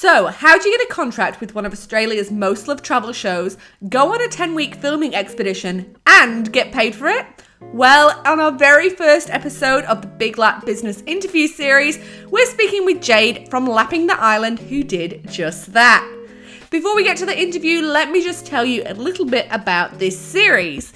So, how do you get a contract with one of Australia's most loved travel shows, go on a 10-week filming expedition, and get paid for it? Well, on our very first episode of the Big Lap Business Interview Series, we're speaking with Jade from Lapping the Island, who did just that. Before we get to the interview, let me just tell you a little bit about this series.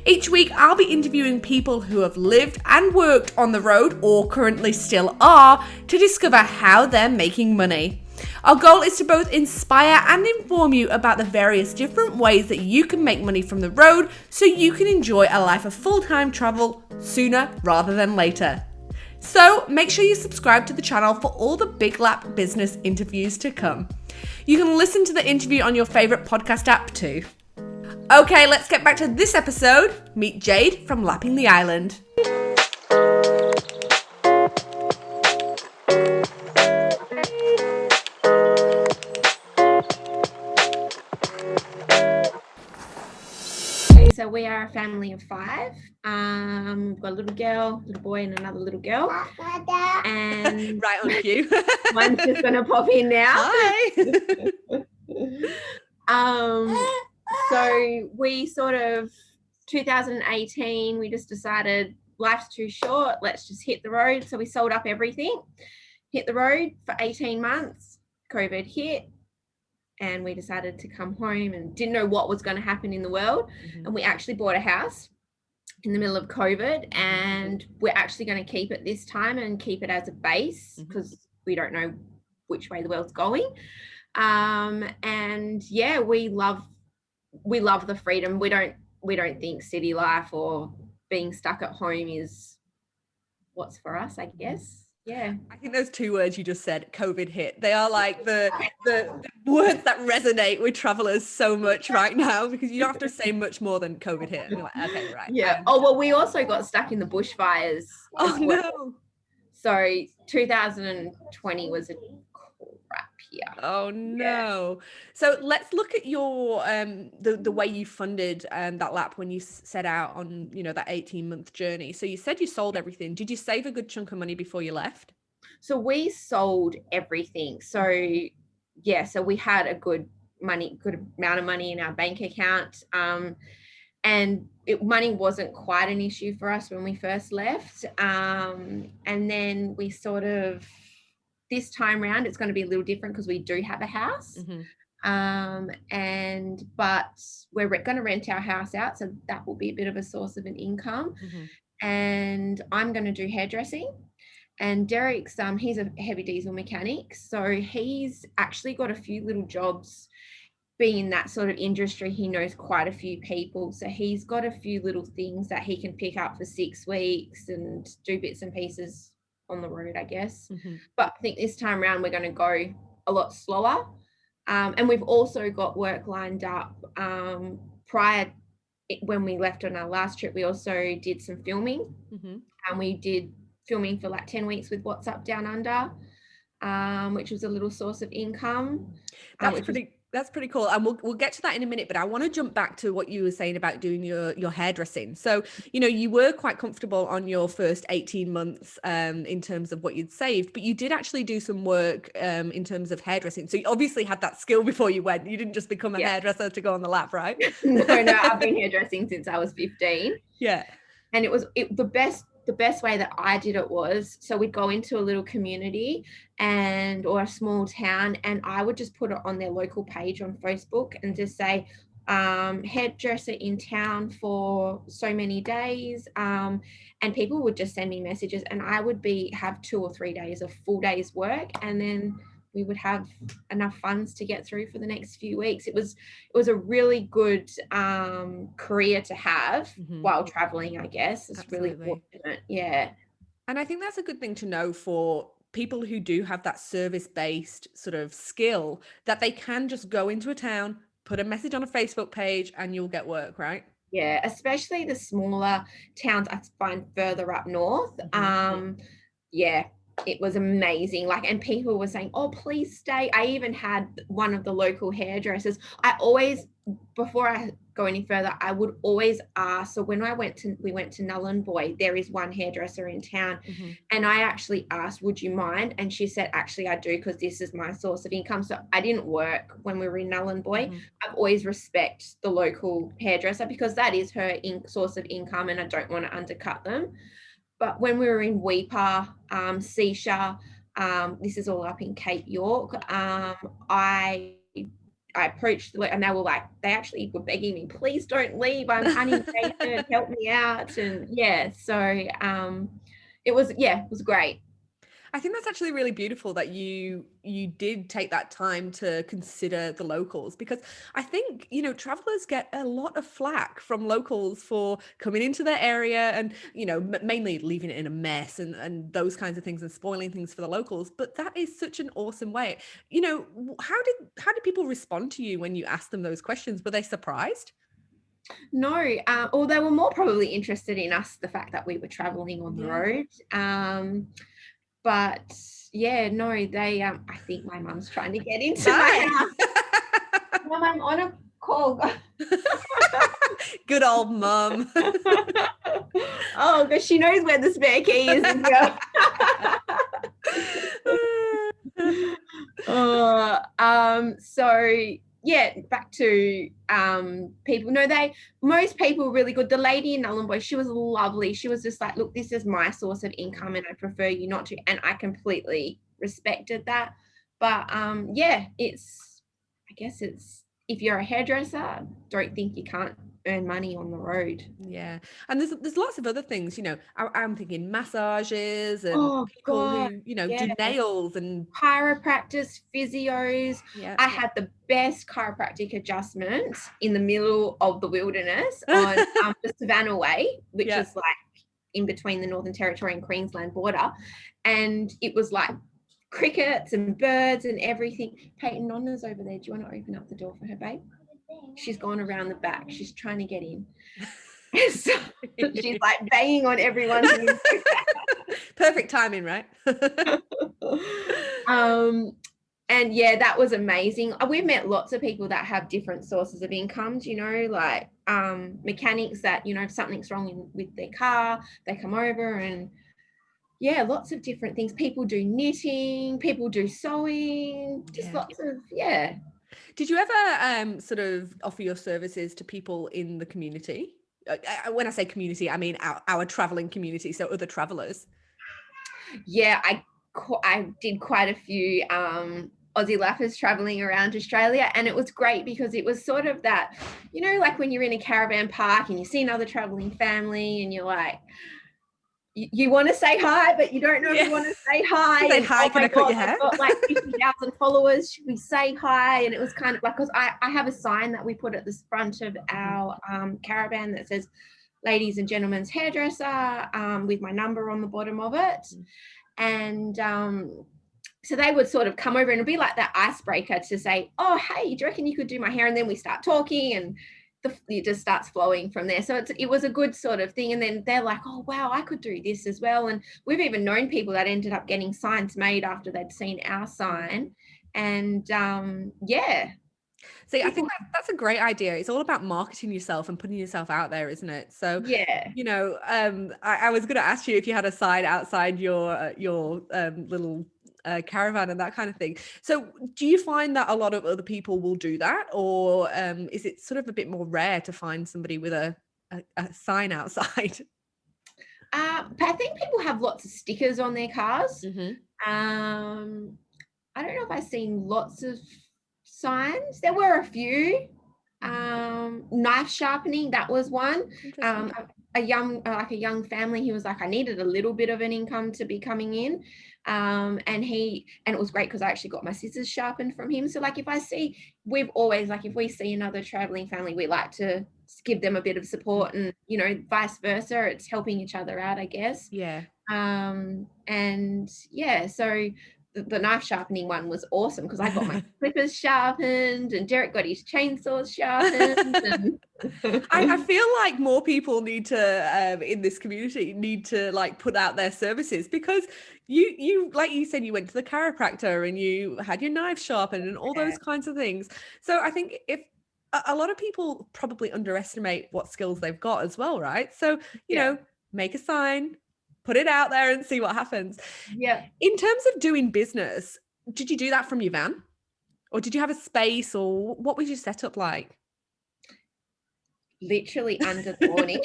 Each week, I'll be interviewing people who have lived and worked on the road, or currently still are, to discover how they're making money. Our goal is to both inspire and inform you about the various different ways that you can make money from the road so you can enjoy a life of full-time travel sooner rather than later. So make sure you subscribe to the channel for all the Big Lap business interviews to come. You can listen to the interview on your favourite podcast app too. Okay, let's get back to this episode. Meet Jade from Lapping the Island. So we are a family of 5. We've got a little girl, little boy, and another little girl. And right on cue. One's just gonna pop in now. Hi. So we sort of 2018, we just decided life's too short. Let's just hit the road. So we sold up everything, hit the road for 18 months. COVID hit. And we decided to come home and didn't know what was going to happen in the world. Mm-hmm. And we actually bought a house in the middle of COVID, and we're actually going to keep it this time and keep it as a base because we don't know which way the world's going. And yeah, we love the freedom. We don't think city life or being stuck at home is what's for us, I guess. Yeah, I think those 2 words you just said, COVID hit, they are like the words that resonate with travelers so much right now, because you don't have to say much more than COVID hit. And you're like, okay, right. Yeah. Oh, well, we also got stuck in the bushfires. Oh, no. So 2020 was a crap year. Oh, no. Yeah. So let's look at your the way you funded that lap when you set out on, that 18-month journey. So you said you sold everything. Did you save a good chunk of money before you left? So we sold everything. So yeah, so we had a good amount of money in our bank account. And money wasn't quite an issue for us when we first left. And then we sort of, this time round, it's going to be a little different because we do have a house. But we're going to rent our house out. So that will be a bit of a source of an income. And I'm going to do hairdressing. And Derek's, he's a heavy diesel mechanic. So he's actually got a few little jobs. Being in that sort of industry, he knows quite a few people. So he's got a few little things that he can pick up for 6 weeks and do bits and pieces on the road, I guess. But I think this time around we're going to go a lot slower. And we've also got work lined up prior. When we left on our last trip, we also did some filming. And we did filming for like 10 weeks with What's Up Down Under, which was a little source of income. That's pretty cool. And we'll get to that in a minute, but I want to jump back to what you were saying about doing your hairdressing. So, you were quite comfortable on your first 18 months in terms of what you'd saved, but you did actually do some work in terms of hairdressing. So you obviously had that skill before you went. You didn't just become a hairdresser to go on the lap, right? No, I've been hairdressing since I was 15. Yeah. And the best way that I did it was, so we'd go into a little community or a small town, and I would just put it on their local page on Facebook and just say, hairdresser in town for so many days. And people would just send me messages, and I would have 2 or 3 days of full day's work. And then we would have enough funds to get through for the next few weeks. It was a really good career to have while traveling, I guess. It's Absolutely. Really fortunate. Yeah. And I think that's a good thing to know for people who do have that service-based sort of skill, that they can just go into a town, put a message on a Facebook page, and you'll get work, right? Yeah, especially the smaller towns I find further up north. Yeah. it was amazing. Like, and people were saying, oh, please stay. I even had one of the local hairdressers. I always, before I go any further, I would always ask. So when we went to Nhulunbuy, there is one hairdresser in town. Mm-hmm. And I actually asked, would you mind? And she said, actually, I do, because this is my source of income. So I didn't work when we were in Nhulunbuy. Mm-hmm. I've always respect the local hairdresser, because that is her source of income, and I don't want to undercut them. But when we were in Weipa, Seasha, this is all up in Cape York, I approached, and they were like, they actually were begging me, please don't leave, I'm uninvited, help me out. And yeah, so it was great. I think that's actually really beautiful that you did take that time to consider the locals, because I think, you know, travelers get a lot of flack from locals for coming into their area and, you know, mainly leaving it in a mess and those kinds of things and spoiling things for the locals. But that is such an awesome way. You know, how did people respond to you when you asked them those questions? Were they surprised? No, or they were more probably interested in us, the fact that we were traveling on the road. But yeah, no, they I think my mum's trying to get into my house. Mum, I'm on a call. Good old mum. Oh, because she knows where the spare key is as well. So yeah, back to people. No, most people were really good. The lady in Nhulunbuy, she was lovely. She was just like, look, this is my source of income and I prefer you not to. And I completely respected that. But yeah, I guess if you're a hairdresser, I don't think you can't earn money on the road. Yeah, and there's lots of other things, you know. I'm thinking massages and Oh people God, who, you know, yeah. do nails and Chiropractors, physios. yeah. I had the best chiropractic adjustment in the middle of the wilderness on the Savannah Way, which is like in between the Northern Territory and Queensland border. And it was like crickets and birds and everything. Peyton, Nonna's over there. Do you want to open up the door for her, babe? She's gone around the back. She's trying to get in. So she's like banging on everyone's window. Perfect timing, right? And yeah, that was amazing. We've met lots of people that have different sources of incomes, you know, like mechanics that, you know, if something's wrong with their car, they come over, and yeah, lots of different things. People do knitting, people do sewing, just lots of, yeah. Did you ever sort of offer your services to people in the community? When I say community, I mean our traveling community, so other travelers. Yeah, I did quite a few Aussie lappers traveling around Australia, and it was great because it was sort of that, you know, like when you're in a caravan park and you see another traveling family and you're like, you want to say hi, but you don't know if you want to say hi. Say and, hi, oh can my I cut God, your hair? I've got like 50,000 followers. Should we say hi? And it was kind of like, because I have a sign that we put at the front of our caravan that says, ladies and gentlemen's hairdresser, with my number on the bottom of it. And so they would sort of come over and it'd be like that icebreaker to say, oh, hey, do you reckon you could do my hair? And then we start talking and it just starts flowing from there. So it was a good sort of thing. And then they're like, oh, wow, I could do this as well. And we've even known people that ended up getting signs made after they'd seen our sign. And yeah. See, I think that's a great idea. It's all about marketing yourself and putting yourself out there, isn't it? So, yeah, you know, I was going to ask you if you had a sign outside your little caravan and that kind of thing. So, do you find that a lot of other people will do that, or is it sort of a bit more rare to find somebody with a sign outside? I think people have lots of stickers on their cars. I don't know if I've seen lots of signs. There were a few. Knife sharpening, that was one. A young family, he was like, I needed a little bit of an income to be coming in. And it was great because I actually got my scissors sharpened from him. So like we've always, like, if we see another traveling family, we like to give them a bit of support, and, you know, vice versa. It's helping each other out, I guess. Yeah. And yeah, so the knife sharpening one was awesome because I got my clippers sharpened and Derek got his chainsaws sharpened. And I feel like more people need to in this community need to like put out their services, because you like you said, you went to the chiropractor and you had your knife sharpened and all those kinds of things. So I think if a lot of people probably underestimate what skills they've got as well, right? So you know, make a sign, put it out there and see what happens. Yeah. In terms of doing business, did you do that from your van? Or did you have a space, or what was your setup like? Literally under the awning.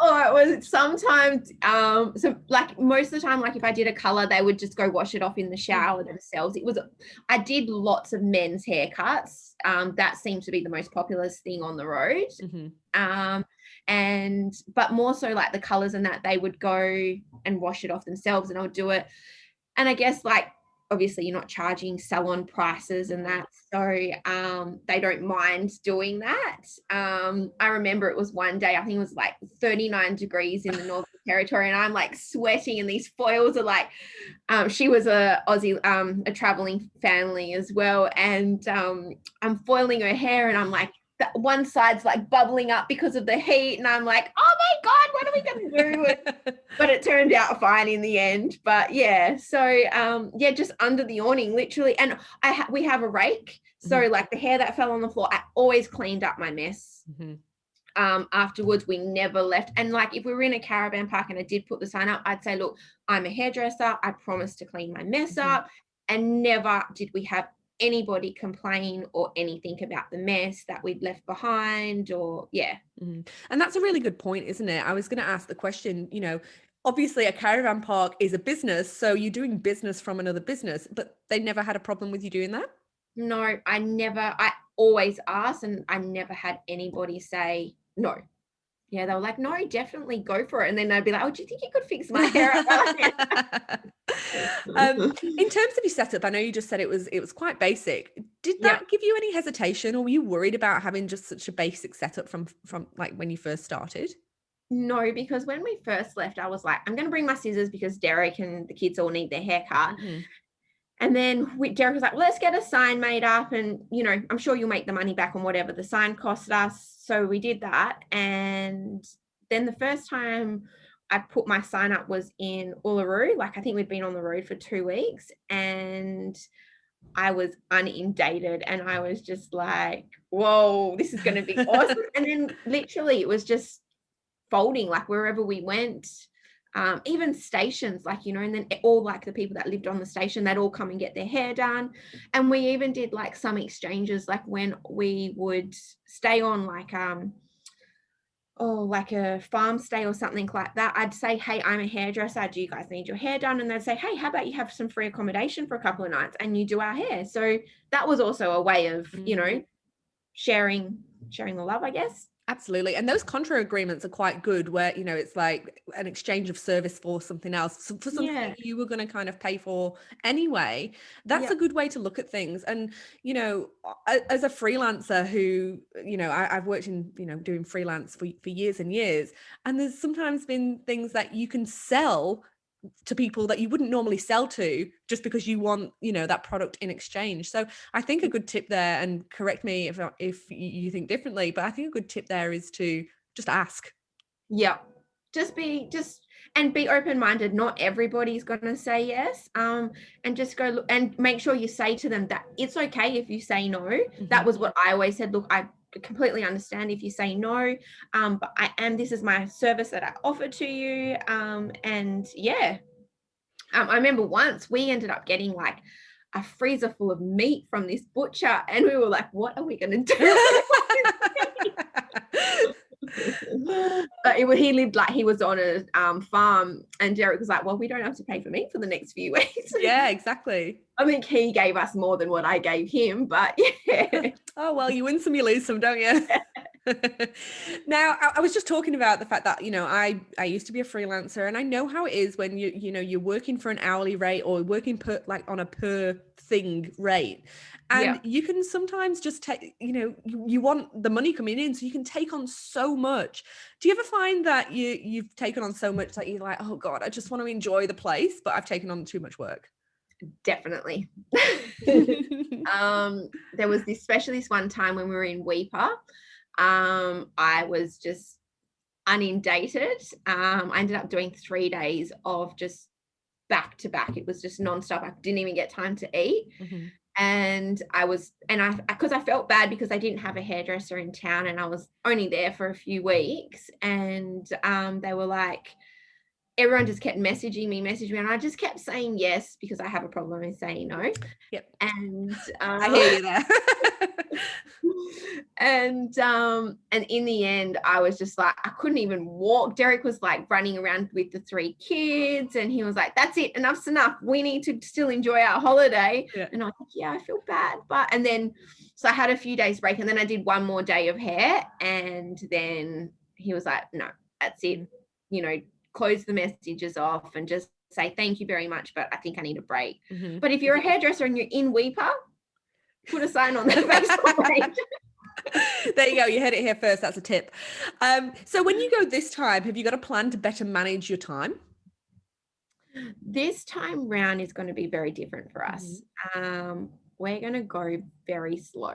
It was sometimes so like most of the time, like if I did a color, they would just go wash it off in the shower themselves. I did lots of men's haircuts. That seemed to be the most popular thing on the road. But more so like the colors and that, they would go and wash it off themselves and I would do it. And I guess like obviously you're not charging salon prices and that, so they don't mind doing that. I remember it was one day, I think it was like 39 degrees in the Northern Territory, and I'm like sweating, and these foils are like, she was a Aussie, a traveling family as well, and I'm foiling her hair, and I'm like, one side's like bubbling up because of the heat, and I'm like, oh my god, what are we gonna do? But it turned out fine in the end. But yeah, so just under the awning literally. And we have a rake, so like the hair that fell on the floor, I always cleaned up my mess. Afterwards, we never left. And like if we were in a caravan park and I did put the sign up, I'd say, look, I'm a hairdresser, I promise to clean my mess up. And never did we have anybody complain or anything about the mess that we'd left behind, or And that's a really good point, isn't it? I was going to ask the question, you know, obviously a caravan park is a business, so you're doing business from another business, but they never had a problem with you doing that? No, I always asked, and I never had anybody say no. Yeah, they were like, no, definitely go for it. And then they'd be like, oh, do you think you could fix my hair up? In terms of your setup, I know you just said it was quite basic. Did that give you any hesitation, or were you worried about having just such a basic setup from like when you first started? No, because when we first left, I was like, I'm going to bring my scissors because Derek and the kids all need their hair cut. And then Derek was like, well, let's get a sign made up, and, you know, I'm sure you'll make the money back on whatever the sign cost us. So we did that. And then the first time I put my sign up was in Uluru. Like, I think we'd been on the road for 2 weeks, and I was inundated, and I was just like, whoa, this is going to be awesome. And then literally it was just folding, like wherever we went. Even stations, like, you know, and then all like the people that lived on the station, they'd all come and get their hair done. And we even did like some exchanges, like when we would stay on like like a farm stay or something like that, I'd say, hey, I'm a hairdresser, do you guys need your hair done? And they'd say, hey, how about you have some free accommodation for a couple of nights and you do our hair? So that was also a way of, you know, sharing the love, I guess. Absolutely. And those contra agreements are quite good, where, you know, it's like an exchange of service for something else, for something that you were going to kind of pay for anyway. That's a good way to look at things. And, you know, as a freelancer who, you know, I've worked in, you know, doing freelance for years and years, and there's sometimes been things that you can sell to people that you wouldn't normally sell to, just because you want, you know, that product in exchange. So I think a good tip there, and correct me if you think differently, but I think a good tip there is to just ask. And be open-minded. Not everybody's going to say yes. And just go look and make sure you say to them that it's okay if you say no. That was what I always said. Look, I completely understand if you say no, but this is my service that I offer to you. I remember once we ended up getting like a freezer full of meat from this butcher, and we were like, what are we going to do? But he lived like he was on a farm, and Derek was like, well, we don't have to pay for meat for the next few weeks. Yeah, exactly. I think he gave us more than what I gave him, but yeah. Oh, well, you win some, you lose some, don't you? Now, I was just talking about the fact that, I used to be a freelancer, and I know how it is when you're working for an hourly rate or working on a per thing rate. Yeah. And you can sometimes just take, you want the money coming in, so you can take on so much. Do you ever find that you've taken on so much that you're like, oh God, I just want to enjoy the place, but I've taken on too much work? Definitely. There was especially this one time when we were in Weeper. I was just inundated. I ended up doing 3 days of just back to back. It was just nonstop. I didn't even get time to eat. Mm-hmm. And because I felt bad because I didn't have a hairdresser in town and I was only there for a few weeks. And they were like, everyone just kept messaging me, and I just kept saying yes because I have a problem with saying no. Yep. And I hear you there. and in the end, I was just like, I couldn't even walk. Derek was like running around with the 3 kids, and he was like, "That's it, enough's enough. We need to still enjoy our holiday." Yeah. And I was like, "Yeah, I feel bad," and then so I had a few days break, and then I did one more day of hair, and then he was like, "No, that's it. Close the messages off and just say thank you very much, but I think I need a break." Mm-hmm. But if you're a hairdresser and you're in Weeper, put a sign on the Facebook page. There you go. You heard it here first. That's a tip. So when you go this time, have you got a plan to better manage your time? This time round is going to be very different for us. We're going to go very slow.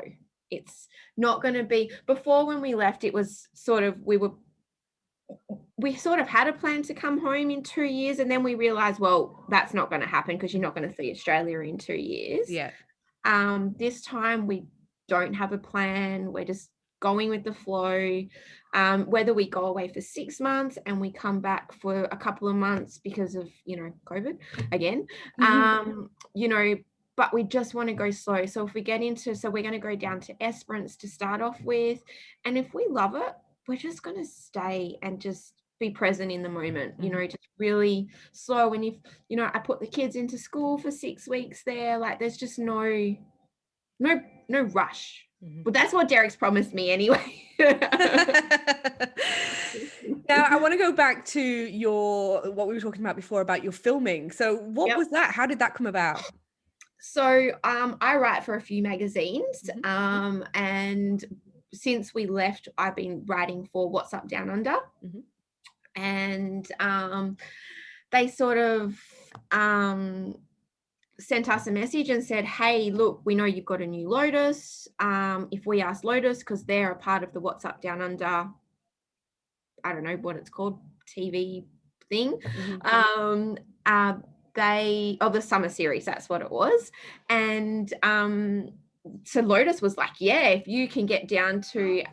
It's not going to be, before when we left, it was sort of, we sort of had a plan to come home in 2 years, and then we realized, well, that's not going to happen because you're not going to see Australia in 2 years. Yeah. This time we don't have a plan. We're just going with the flow. Whether we go away for 6 months and we come back for a couple of months because of, COVID again, but we just want to go slow. So if we we're going to go down to Esperance to start off with. And if we love it, we're just going to stay and just be present in the moment, just really slow. And if, I put the kids into school for 6 weeks there, like there's just no rush. But that's what Derek's promised me anyway. Now, I want to go back to what we were talking about before about your filming. So what was that? How did that come about? So I write for a few magazines, and since we left, I've been writing for What's Up Down Under. And they sort of sent us a message and said, "Hey, look, we know you've got a new Lotus. If we ask Lotus, because they're a part of the What's Up Down Under, I don't know what it's called, TV thing, the summer series, that's what it was." And so Lotus was like, "Yeah, if you can get down to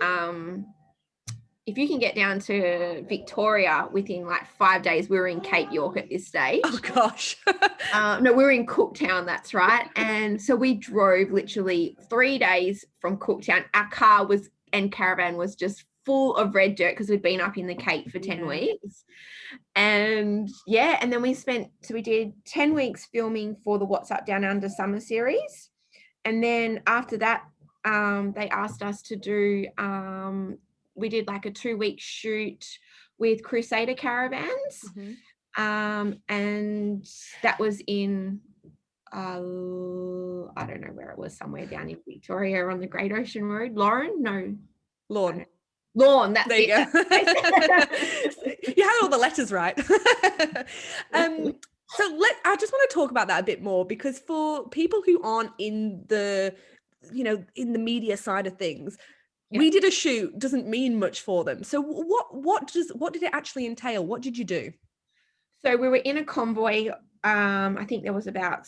Victoria within like 5 days." We were in Cape York at this stage. Oh gosh. No, we were in Cooktown, that's right. And so we drove literally 3 days from Cooktown. Our car and caravan was just full of red dirt because we'd been up in the Cape for 10 weeks. And and then we did 10 weeks filming for the What's Up Down Under summer series. And then after that, they asked us to do, we did like a 2-week shoot with Crusader Caravans. And that was in, I don't know where it was, somewhere down in Victoria on the Great Ocean Road. Lawn. That's there you it. Go. You had all the letters right. So I just want to talk about that a bit more, because for people who aren't in the media side of things, we did a shoot doesn't mean much for them. So what did it actually entail? What did you do? So we were in a convoy. I think there was about,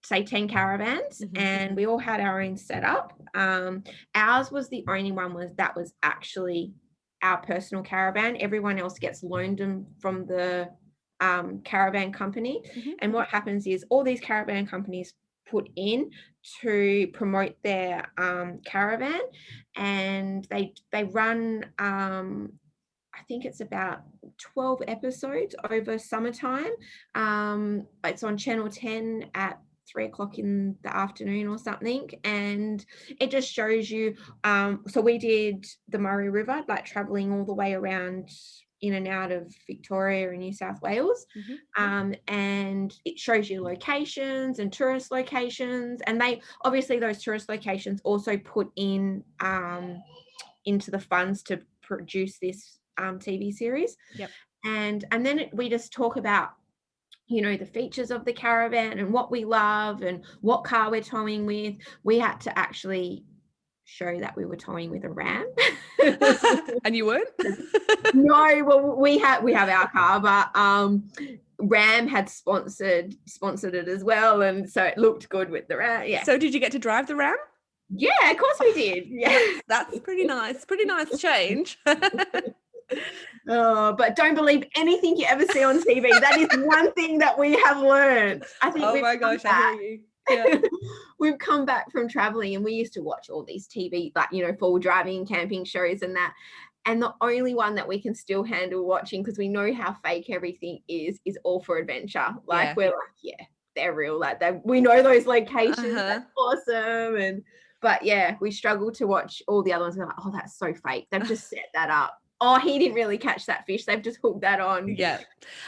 say, 10 caravans, and we all had our own setup. Ours was the only one that was actually our personal caravan. Everyone else gets loaned them from the caravan company. And what happens is all these caravan companies put in to promote their caravan, and they run, I think it's about 12 episodes over summertime. It's on Channel 10 at 3 o'clock in the afternoon or something, and it just shows you. So we did the Murray River, like traveling all the way around in and out of Victoria and New South Wales. And it shows you locations and tourist locations, and they obviously, those tourist locations also put in into the funds to produce this TV series. And then we just talk about, you know, the features of the caravan and what we love and what car we're towing with. We had to actually show that we were towing with a Ram. And you weren't? No, well, we have our car, but Ram had sponsored it as well, and so it looked good with the Ram. Yeah. So did you get to drive the Ram? Yeah, of course we did. Yeah, that's pretty nice. Pretty nice change. But don't believe anything you ever see on TV. That is one thing that we have learned. I think. Oh my gosh, I hear you. Yeah. We've come back from traveling, and we used to watch all these TV, like, you know, full driving camping shows and that. And the only one that we can still handle watching, because we know how fake everything is All for Adventure. Like, we're like, yeah, they're real. Like, we know those locations. That's awesome. But yeah, we struggle to watch all the other ones. We're like, oh, that's so fake. They've just set that up. Oh, he didn't really catch that fish. They've just hooked that on. Yeah.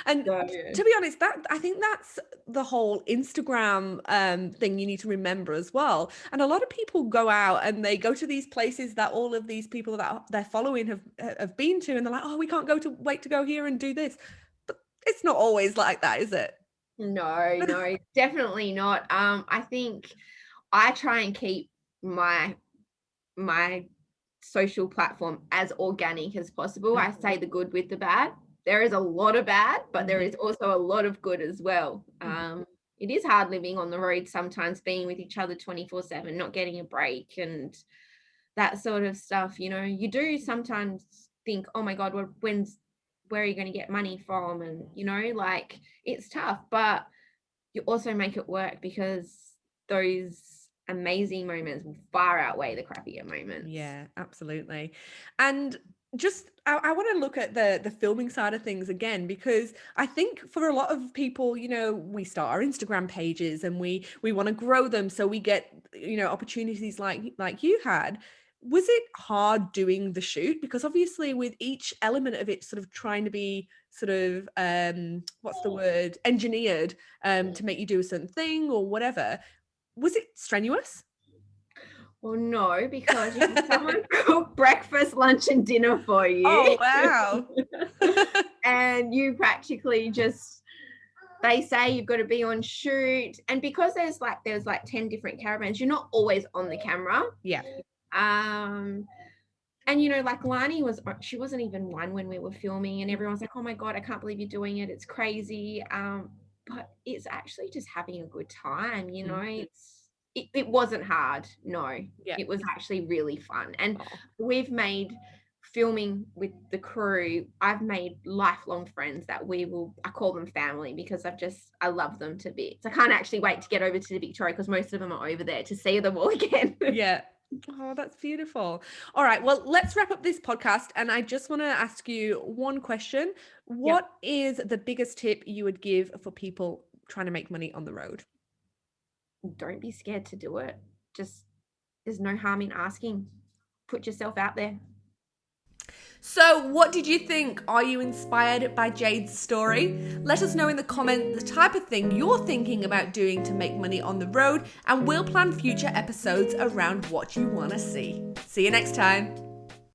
And to be honest, I think that's the whole Instagram thing you need to remember as well. And a lot of people go out and they go to these places that all of these people that they're following have been to, and they're like, oh, we can't wait to go here and do this. But it's not always like that, is it? No, definitely not. I think I try and keep my social platform as organic as possible. I say the good with the bad. There is a lot of bad, but there is also a lot of good as well. It is hard living on the road sometimes, being with each other 24/7, not getting a break and that sort of stuff. You know, you do sometimes think, oh my God, where are you going to get money from? And, you know, like, it's tough, but you also make it work, because those amazing moments will far outweigh the crappier moments. Yeah, absolutely. And just I want to look at the filming side of things again, because I think for a lot of people, you know, we start our Instagram pages and we want to grow them, so we get, you know, opportunities like you had. Was it hard doing the shoot? Because obviously with each element of it sort of trying to be sort of what's the word, engineered to make you do a certain thing or whatever. Was it strenuous? Well, no, because you have someone cook breakfast, lunch, and dinner for you. Oh, wow. And you practically just, they say you've got to be on shoot. And because there's like 10 different caravans, you're not always on the camera. Yeah. And, you know, like Lani she wasn't even one when we were filming, and everyone's like, oh my God, I can't believe you're doing it. It's crazy. But it's actually just having a good time, you know. It wasn't hard. No, it was actually really fun. And we've made filming with the crew, I've made lifelong friends that I call them family, because I love them to bits. I can't actually wait to get over to Victoria, because most of them are over there, to see them all again. Yeah. Oh, that's beautiful. All right. Well, let's wrap up this podcast. And I just want to ask you one question. What is the biggest tip you would give for people trying to make money on the road? Don't be scared to do it. Just, there's no harm in asking. Put yourself out there. So what did you think? Are you inspired by Jade's story? Let us know in the comment the type of thing you're thinking about doing to make money on the road, and we'll plan future episodes around what you want to see. See you next time.